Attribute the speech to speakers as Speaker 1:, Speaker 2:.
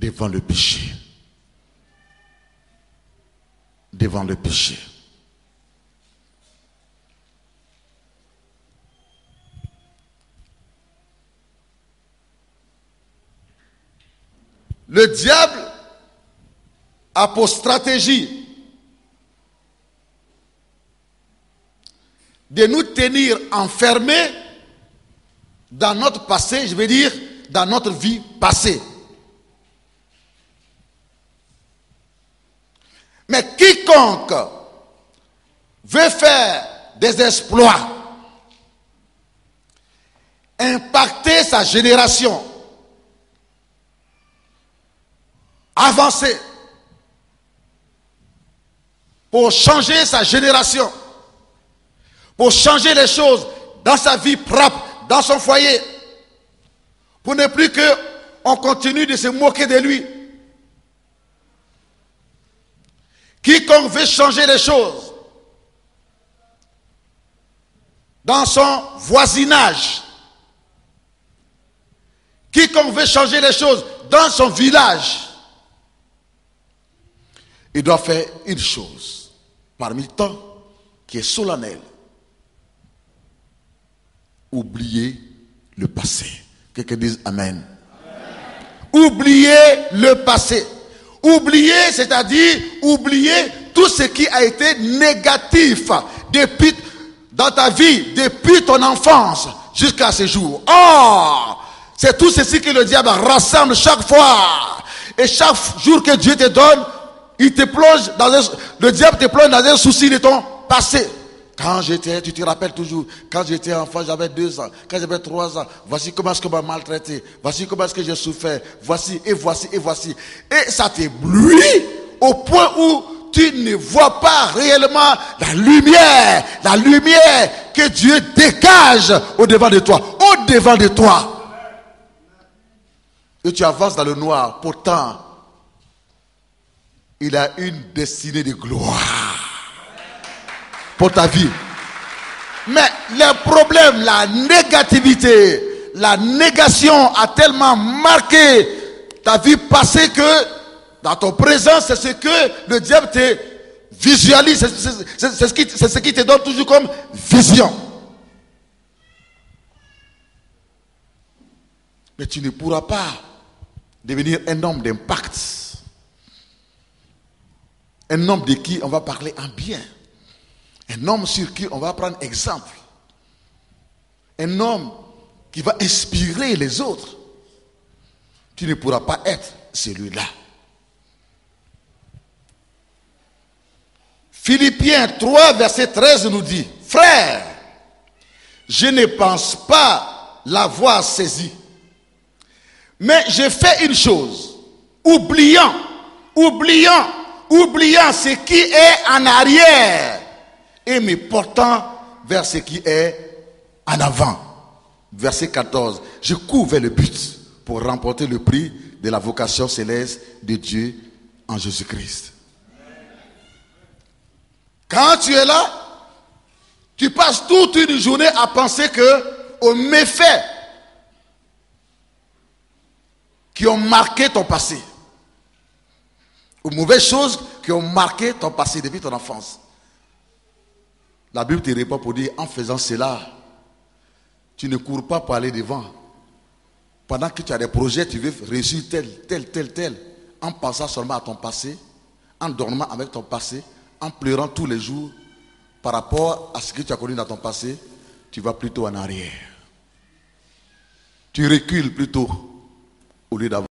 Speaker 1: devant le péché. Devant le péché. Le diable a pour stratégie de nous tenir enfermés dans notre passé, je veux dire, dans notre vie passée. Mais quiconque veut faire des exploits, impacter sa génération, avancer, pour changer sa génération, pour changer les choses dans sa vie propre, dans son foyer, pour ne plus qu'on continue de se moquer de lui. Quiconque veut changer les choses dans son voisinage, quiconque veut changer les choses dans son village, il doit faire une chose parmi tant qui est solennelle. Oublier le passé. Quelqu'un dise Amen. Amen. Oublier le passé. Oublier, c'est-à-dire oublier tout ce qui a été négatif depuis dans ta vie, depuis ton enfance jusqu'à ce jour. Or, c'est tout ceci que le diable rassemble chaque fois. Et chaque jour que Dieu te donne, il te plonge le diable te plonge dans un souci de ton passé. Quand j'étais, tu te rappelles toujours, quand j'étais enfant, j'avais 2 ans, quand j'avais 3 ans, voici comment est-ce qu'on m'a maltraité, voici comment est-ce que j'ai souffert, voici, et voici, et voici. Et ça t'éblouit au point où tu ne vois pas réellement la lumière que Dieu dégage au-devant de toi, au-devant de toi. Et tu avances dans le noir, pourtant, il a une destinée de gloire pour ta vie. Mais les problèmes, la négativité, la négation a tellement marqué ta vie passée que dans ton présent, c'est ce que le diable te visualise, c'est ce qui te donne toujours comme vision. Mais tu ne pourras pas devenir un homme d'impact, un homme de qui on va parler en bien. Un homme sur qui on va prendre exemple. Un homme qui va inspirer les autres. Tu ne pourras pas être celui-là. Philippiens 3, verset 13 nous dit: Frères, je ne pense pas l'avoir saisi. Mais j'ai fait une chose. Oubliant ce qui est en arrière et me portant vers ce qui est en avant. Verset 14. Je cours vers le but pour remporter le prix de la vocation céleste de Dieu en Jésus-Christ. Quand tu es là, tu passes toute une journée à penser aux méfaits qui ont marqué ton passé, aux mauvaises choses qui ont marqué ton passé depuis ton enfance. La Bible te répond pour dire, en faisant cela, tu ne cours pas pour aller devant. Pendant que tu as des projets, tu veux réussir tel, en pensant seulement à ton passé, en dormant avec ton passé, en pleurant tous les jours, par rapport à ce que tu as connu dans ton passé, tu vas plutôt en arrière. Tu recules plutôt, au lieu d'avoir.